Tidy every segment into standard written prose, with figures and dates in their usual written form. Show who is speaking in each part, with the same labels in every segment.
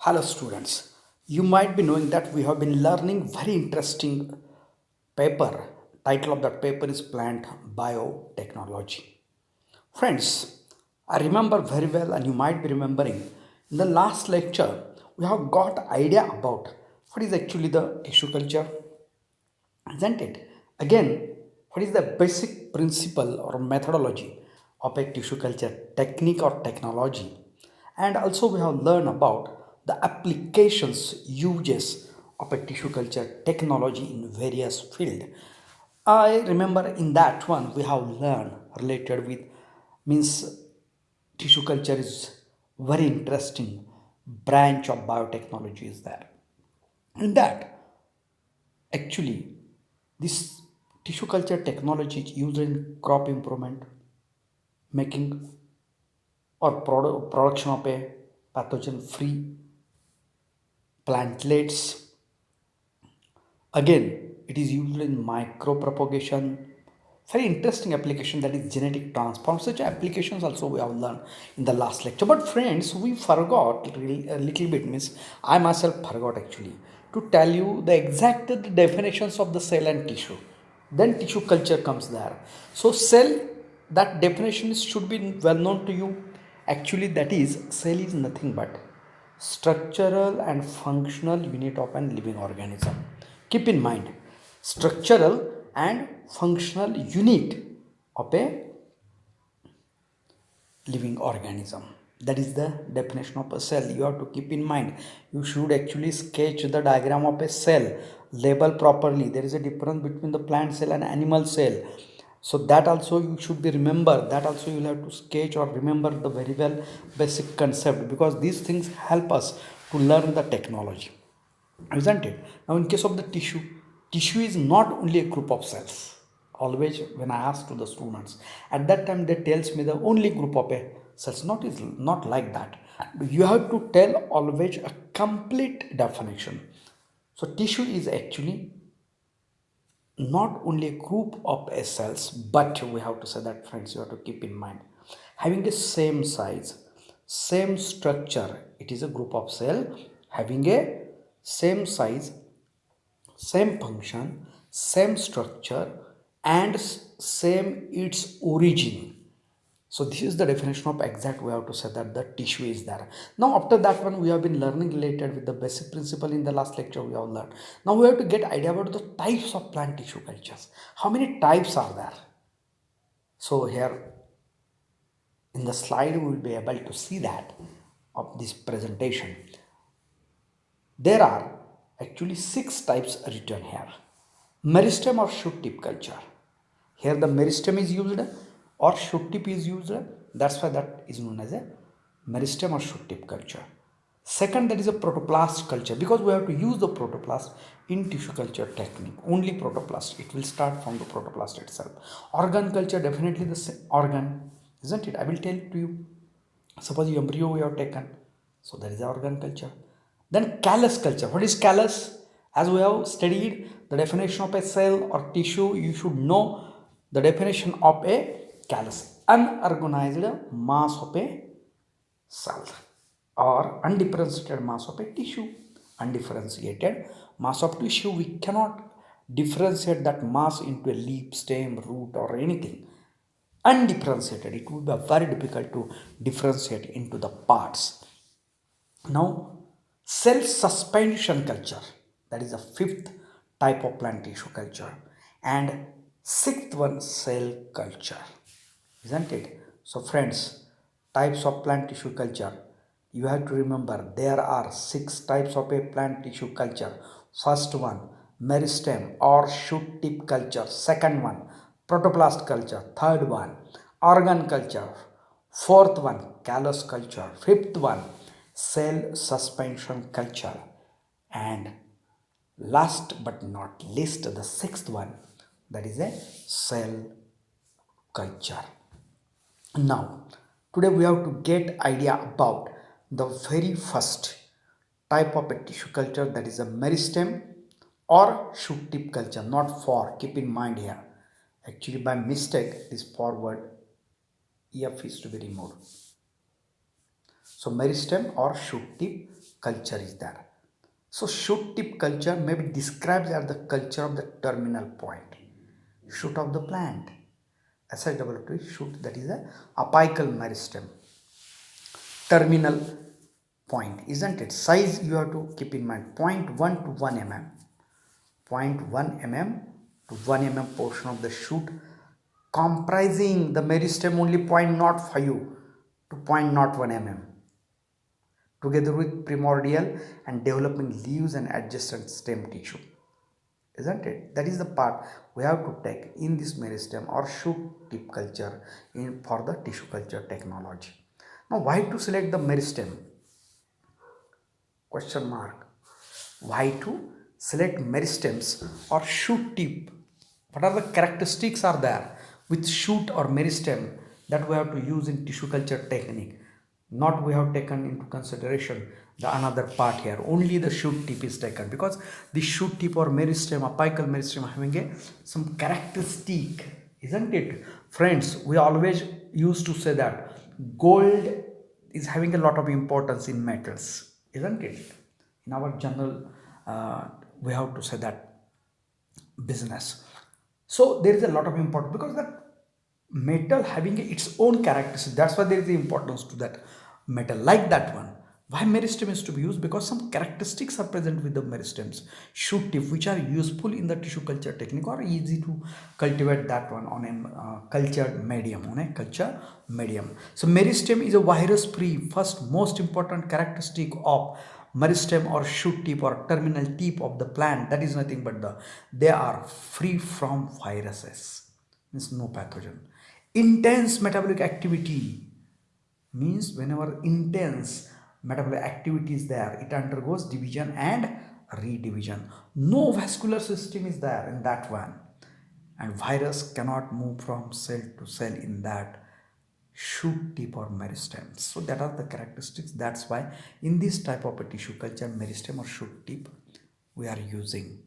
Speaker 1: Hello students, you might be knowing that we have been learning very interesting paper. Title of that paper is Plant Biotechnology. Friends, I remember very well and you might be remembering in the last lecture we have got idea about what is actually the tissue culture, isn't it? Again, what is the basic principle or methodology of a tissue culture technique or technology? And also, we have learned about the applications, uses of a tissue culture technology in various fields. I remember in that one we have learned related with means tissue culture is very interesting branch of biotechnology is there. In that actually, this tissue culture technology is used in crop improvement, making or production of a pathogen-free plantlets. Again, it is used in micropropagation. Very interesting application that is genetic transform. Such applications also we have learned in the last lecture. But friends, we forgot really a little bit. Means I myself forgot actually to tell you the exact definitions of the cell and tissue. Then tissue culture comes there. So cell, that definition should be well known to you. Actually, that is cell is nothing but structural and functional unit of an living organism. Keep in mind, structural and functional unit of a living organism. That is the definition of a cell. You have to keep in mind. You should actually sketch the diagram of a cell, label properly. There is a difference between the plant cell and animal cell. So that also you should be remember. That also you will have to sketch or remember the very well basic concept, because these things help us to learn the technology, isn't it? Now, in case of the tissue, tissue is not only a group of cells. Always, when I ask to the students, at that time they tells me the only group of a cells. Not is not like that. You have to tell always a complete definition. So, tissue is actually not only a group of cells, but we have to say that, friends, you have to keep in mind having the same size, same structure. It is a group of cell having a same size, same function, same structure, and same its origin. So this is the definition of exact we have to say that the tissue is there. Now after that one we have been learning related with the basic principle in the last lecture we have learned. Now we have to get idea about the types of plant tissue cultures. How many types are there? So here in the slide we will be able to see that of this presentation. There are actually 6 types written here. Meristem or shoot tip culture. Here the meristem is used or shoot tip is used. That's why that is known as a meristem or shoot tip culture. Second, that is a protoplast culture, because we have to use the protoplast in tissue culture technique. Only protoplast. It will start from the protoplast itself. Organ culture, definitely the same organ, isn't it? I will tell it to you. Suppose the embryo we have taken. So that is the organ culture. Then callus culture. What is callus? As we have studied the definition of a cell or tissue, you should know the definition of a callus. Unorganized mass of a cell or undifferentiated mass of a tissue. Undifferentiated mass of tissue, we cannot differentiate that mass into a leaf, stem, root or anything. Undifferentiated, it would be very difficult to differentiate into the parts. Now, cell suspension culture, that is the 5th type of plant tissue culture, and 6th one, cell culture, isn't it? So friends, types of plant tissue culture, you have to remember there are 6 types of a plant tissue culture. First one, meristem or shoot tip culture. Second one, protoplast culture. Third one, organ culture. Fourth one, callus culture. Fifth one, cell suspension culture. And last but not least, the 6th one, that is a cell culture. Now, today we have to get idea about the very first type of a tissue culture, that is a meristem or shoot tip culture, not for, keep in mind here. Actually by mistake this forward EF is to be removed. So meristem or shoot tip culture is there. So shoot tip culture may be described as the culture of the terminal point. Shoot of the plant. SHWT shoot, that is a apical meristem. Terminal point, isn't it? Size you have to keep in mind, zero point 0.1 to 1 mm. 0.1 mm to 1 mm portion of the shoot comprising the meristem only 0.05 to 0.01 mm together with primordial and developing leaves and adjacent stem tissue, isn't it? That is the part we have to take in this meristem or shoot tip culture in for the tissue culture technology. Now, why to select the meristem? Question mark. Why to select meristems or shoot tip? What are the characteristics are there with shoot or meristem that we have to use in tissue culture technique? Not we have taken into consideration the another part here. Only the shoot tip is taken because the shoot tip or meristem, apical meristem having some characteristic, isn't it? Friends, we always used to say that gold is having a lot of importance in metals, isn't it? In our general, we have to say that business. So there is a lot of importance because that metal having its own characteristics. That's why there is the importance to that metal, like that one. Why meristem is to be used? Because some characteristics are present with the meristems, shoot tip, which are useful in the tissue culture technique or easy to cultivate that one on a cultured medium, on a culture medium. So meristem is a virus-free, first most important characteristic of meristem or shoot tip or terminal tip of the plant. That is nothing but they are free from viruses, means no pathogen. Intense metabolic activity means whenever intense metabolic activity is there, it undergoes division and redivision. No vascular system is there in that one, and virus cannot move from cell to cell in that shoot tip or meristem. So that are the characteristics. That's why in this type of a tissue culture, meristem or shoot tip we are using.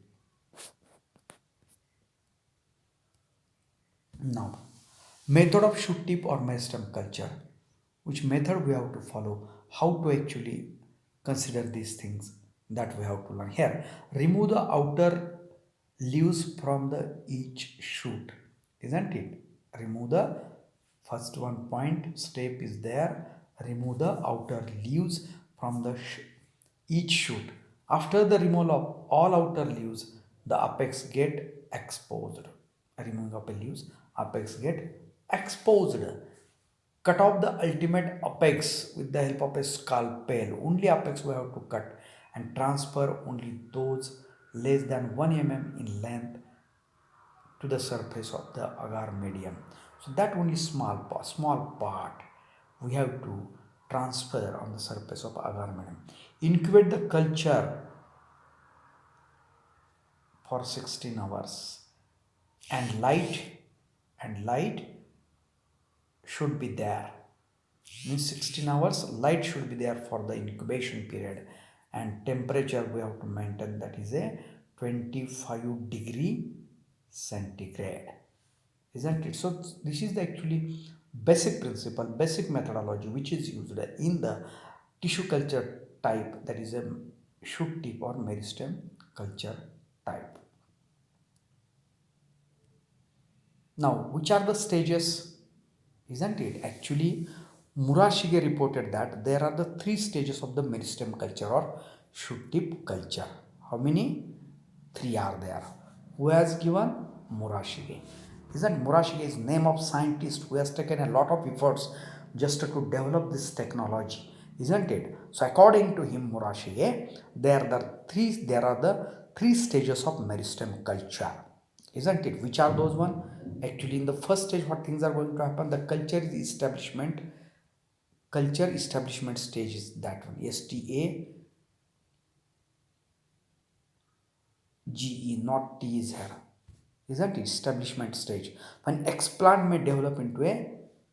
Speaker 1: Now, method of shoot tip or meristem culture. Which method we have to follow? How to actually consider these things that we have to learn here. Remove the outer leaves from the each shoot, isn't it? Remove the first one point step is there. Remove the outer leaves from the each shoot. After the removal of all outer leaves, the apex get exposed. Removing of the leaves, apex get exposed. Cut off the ultimate apex with the help of a scalpel. Only apex we have to cut and transfer only those less than 1 mm in length to the surface of the agar medium. So that only small part we have to transfer on the surface of agar medium. Incubate the culture for 16 hours and light should be there. Means 16 hours light should be there for the incubation period, and temperature we have to maintain, that is a 25 degree centigrade, isn't it? So this is the actually basic principle, basic methodology which is used in the tissue culture type, that is a shoot tip or meristem culture type. Now, which are the stages? Isn't it? Actually, Murashige reported that there are the three stages of the meristem culture or shoot tip culture. How many? Three are there. Who has given? Murashige. Isn't Murashige is name of scientist who has taken a lot of efforts just to develop this technology, isn't it? So according to him, Murashige, there are the three stages of meristem culture, isn't it? Which are those one? Actually, in the first stage, what things are going to happen? The culture establishment stage is that one. STAGE, not T is here. Isn't it? Establishment stage. When explant may develop into a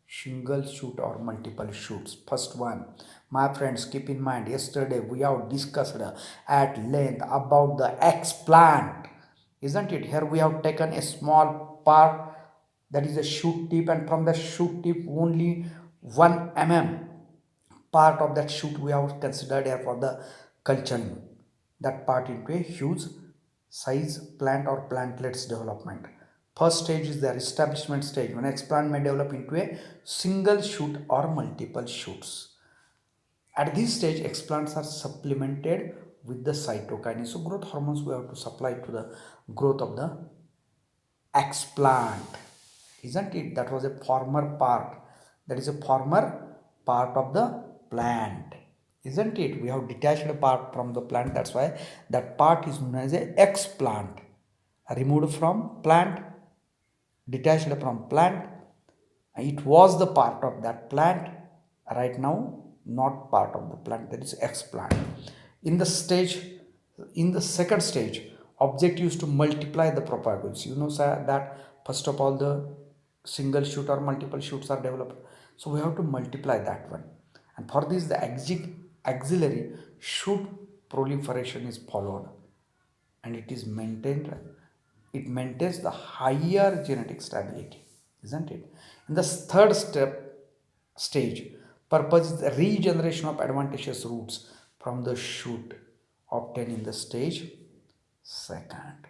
Speaker 1: single shoot or multiple shoots. First one, my friends, keep in mind, yesterday we have discussed at length about the explant, isn't it? Here we have taken a small part, that is a shoot tip, and from the shoot tip only 1 mm part of that shoot we have considered here for the culturing that part into a huge size plant or plantlets development. First stage is their establishment stage when explant may develop into a single shoot or multiple shoots. At this stage, explants are supplemented with the cytokines. So growth hormones we have to supply to the growth of the explant, isn't it? That was a former part, that is a former part of the plant, isn't it? We have detached a part from the plant, that's why that part is known as a explant, removed from plant, detached from plant. It was the part of that plant, right now not part of the plant, that is explant. In the stage, in the second stage, objective is to multiply the propagules. You know, sir, that first of all the single shoot or multiple shoots are developed, so we have to multiply that one, and for this the auxiliary shoot proliferation is followed, and it is maintained, it maintains the higher genetic stability, isn't it? In the third stage, purpose is the regeneration of advantageous roots from the shoot obtained in the stage second.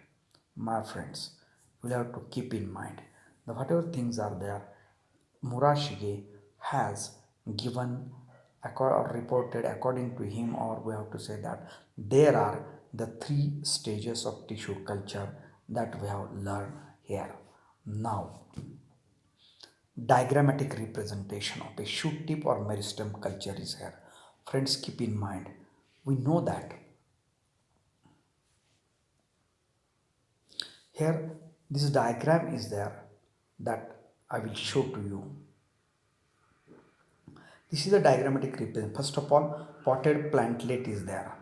Speaker 1: My friends, you will have to keep in mind that whatever things are there, Murashige has given or reported according to him, or we have to say that there are the three stages of tissue culture that we have learned here. Now, diagrammatic representation of a shoot tip or meristem culture is here. Friends, keep in mind, we know that here this diagram is there that I will show to you. This is a diagrammatic representation. First of all, potted plantlet is there.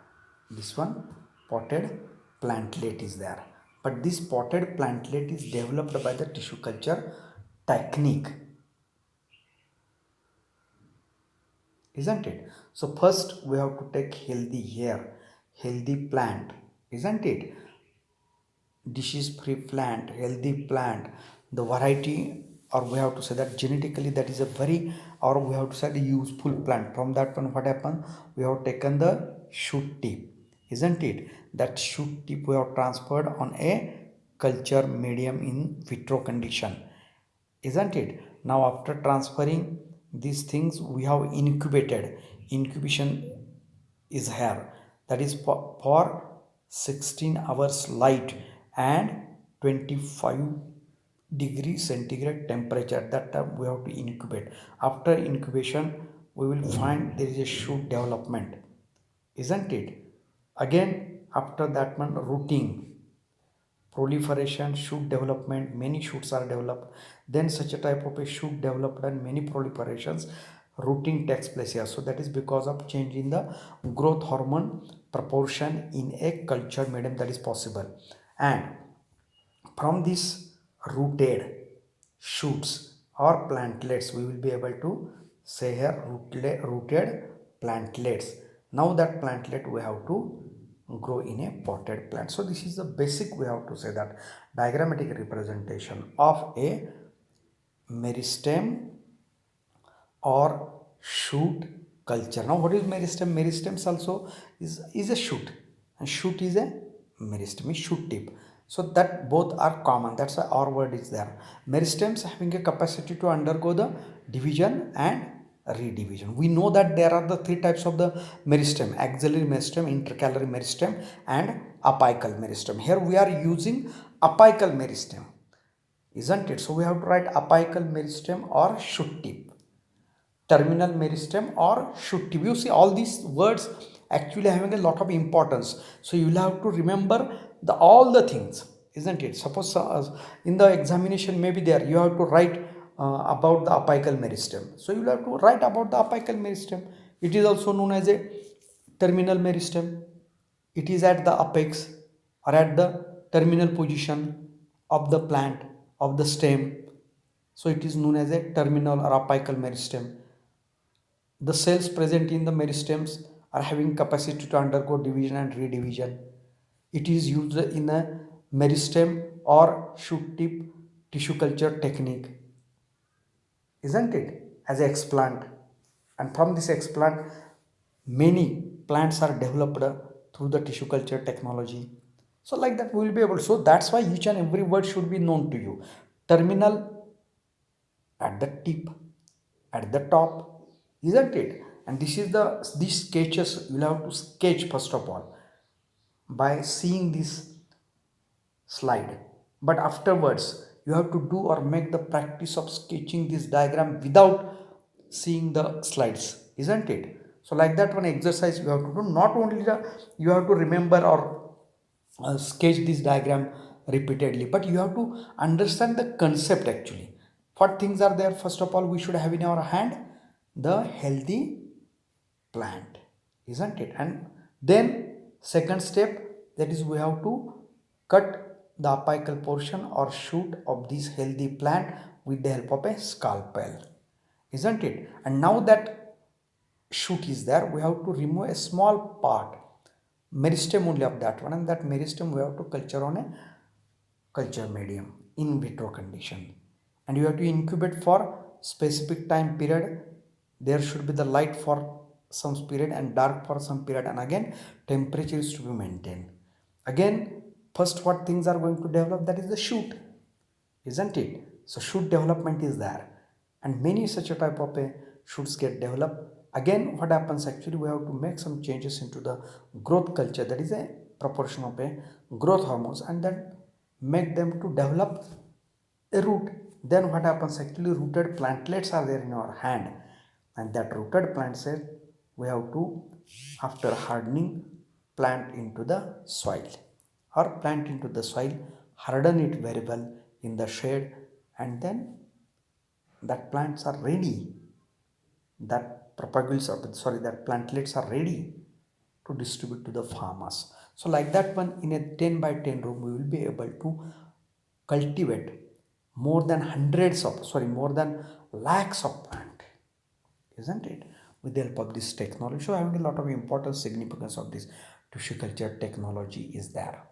Speaker 1: This one, potted plantlet is there. But this potted plantlet is developed by the tissue culture technique, isn't it? So first we have to take healthy hair, healthy plant, isn't it? Disease free plant, healthy plant, the variety, or we have to say that genetically that is a very, or we have to say the useful plant. From that one, what happened, we have taken the shoot tip, isn't it? That shoot tip we have transferred on a culture medium in vitro condition, isn't it? Now after transferring these things, we have incubated. Incubation is here, that is for 16 hours light and 25 degrees centigrade temperature. At that time we have to incubate. After incubation we will find there is a shoot development, isn't it? Again after that one, rooting, proliferation, shoot development, many shoots are developed, then such a type of a shoot developed and many proliferations, rooting takes place here. So that is because of change in the growth hormone proportion in a cultured medium, that is possible. And from this rooted shoots or plantlets, we will be able to say here rooted plantlets. Now that plantlet we have to grow in a potted plant. So this is the basic, we have to say that diagrammatic representation of a meristem or shoot culture. Now what is meristem? Meristems also is a shoot, and shoot is a meristem, is shoot tip. So that both are common, that's why our word is there. Meristems having a capacity to undergo the division and redivision. We know that there are the three types of the meristem: axillary meristem, intercalary meristem, and apical meristem. Here we are using apical meristem, isn't it? So we have to write apical meristem or shoot tip, terminal meristem or shoot tip. You see all these words actually having a lot of importance, so you will have to remember the all the things, isn't it? Suppose in the examination maybe there you have to write about the apical meristem, so you will have to write about the apical meristem. It is also known as a terminal meristem. It is at the apex or at the terminal position of the plant, of the stem, so it is known as a terminal or apical meristem. The cells present in the meristems are having capacity to undergo division and redivision. It is used in a meristem or shoot tip tissue culture technique, isn't it? As an explant. And from this explant, many plants are developed through the tissue culture technology. So like that we will be able, so that's why each and every word should be known to you. Terminal, at the tip, at the top, isn't it? And this is the, these sketches you'll have to sketch first of all by seeing this slide, but afterwards you have to do or make the practice of sketching this diagram without seeing the slides, isn't it? So like that one exercise you have to do, not only the, you have to remember or sketch this diagram repeatedly, but you have to understand the concept actually. What things are there? First of all, we should have in our hand the healthy plant, isn't it? And then second step, that is we have to cut the apical portion or shoot of this healthy plant with the help of a scalpel, isn't it? And now that shoot is there, we have to remove a small part, meristem only of that one, and that meristem we have to culture on a culture medium in vitro condition, and you have to incubate for specific time period. There should be the light for some period and dark for some period, and again temperature is to be maintained. Again, first what things are going to develop, that is the shoot, isn't it? So shoot development is there, and many such a type of a shoots get developed. Again, what happens actually, we have to make some changes into the growth culture, that is a proportion of a growth hormones, and then make them to develop a root. Then what happens actually, rooted plantlets are there in our hand, and that rooted plant cell we have to, after hardening, plant into the soil, or plant into the soil, harden it very well in the shade, and then that plants are ready, that propagules are, sorry, that plantlets are ready to distribute to the farmers. So like that one, in a 10 by 10 room we will be able to cultivate more than hundreds of, sorry, more than lakhs of plant, isn't it, with the help of this technology. So having a lot of important significance of this tissue culture technology is there.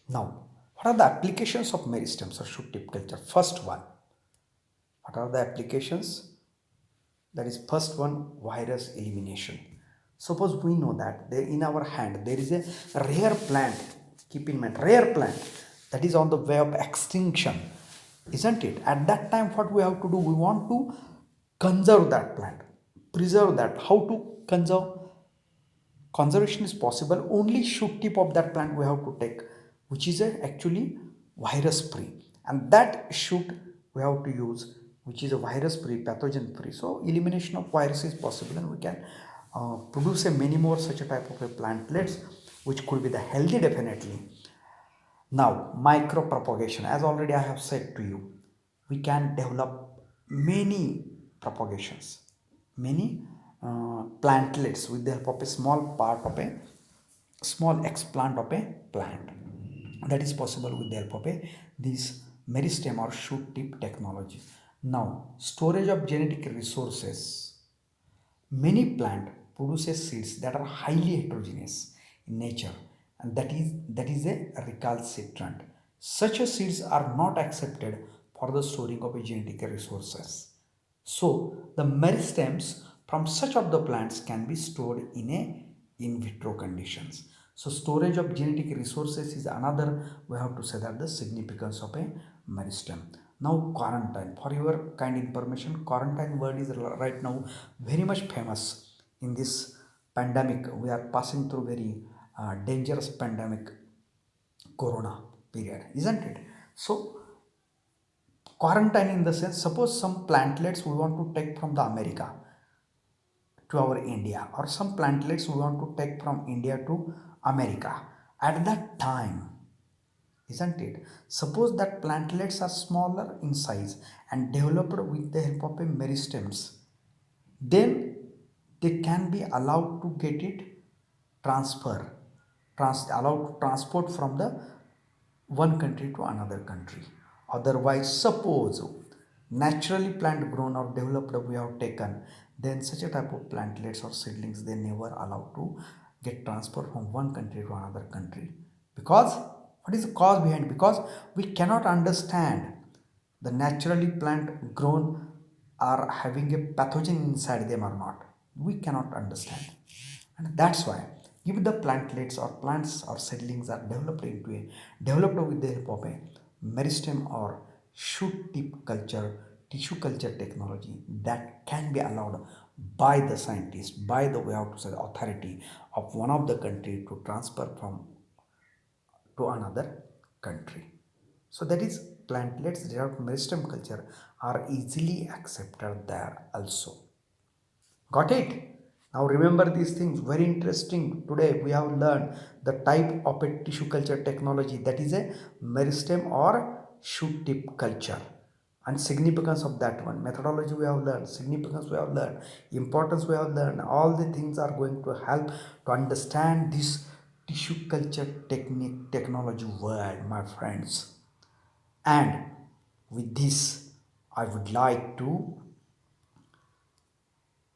Speaker 1: Now, what are the applications of meristems or shoot tip culture? First one, what are the applications? That is first one, virus elimination. Suppose we know that there in our hand there is a rare plant, keep in mind, rare plant that is on the way of extinction, isn't it? At that time what we have to do, we want to conserve that plant, preserve that. How to conserve? Conservation is possible only shoot tip of that plant we have to take, which is actually virus free, and that shoot we have to use, which is a virus free, pathogen free. So elimination of virus is possible, and we can produce a many more such a type of a plantlets which could be the healthy definitely. Now micro propagation, as already I have said to you, we can develop many propagations, many plantlets with the help of a small part of a small explant of a plant. That is possible with the help of a this meristem or shoot tip technology. Now storage of genetic resources. Many plant produces seeds that are highly heterogeneous in nature, and that is a recalcitrant. Such a seeds are not accepted for the storing of a genetic resources. So the meristems from such of the plants can be stored in a in vitro conditions. So storage of genetic resources is another, we have to say that the significance of a meristem. Now quarantine, for your kind information, quarantine word is right now very much famous in this pandemic. We are passing through very dangerous pandemic, corona period, isn't it? So quarantine in the sense, suppose some plantlets we want to take from the America to our India, or some plantlets we want to take from India to America. At that time, isn't it? Suppose that plantlets are smaller in size and developed with the help of a meristems, then they can be allowed to get it transfer, allowed to transport from the one country to another country. Otherwise, suppose naturally plant grown or developed we have taken, then such a type of plantlets or seedlings they never allowed to get transferred from one country to another country. Because what is the cause behind? Because we cannot understand the naturally plant grown are having a pathogen inside them or not. we cannot understand. And that's why if the plantlets or plants or seedlings are developed with the help of a meristem or shoot tip culture, tissue culture technology that can be allowed by the scientist, by the way out to say the authority of one of the country to transfer from to another country. So that is plantlets derived from meristem culture are easily accepted there also. Got it? Now remember these things, very interesting. Today we have learned the type of a tissue culture technology, that is a meristem or shoot tip culture, and significance of that one. Methodology we have learned, significance we have learned, importance we have learned. All the things are going to help to understand this tissue culture technique technology world, my friends. And with this, I would like to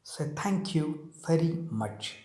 Speaker 1: say thank you very much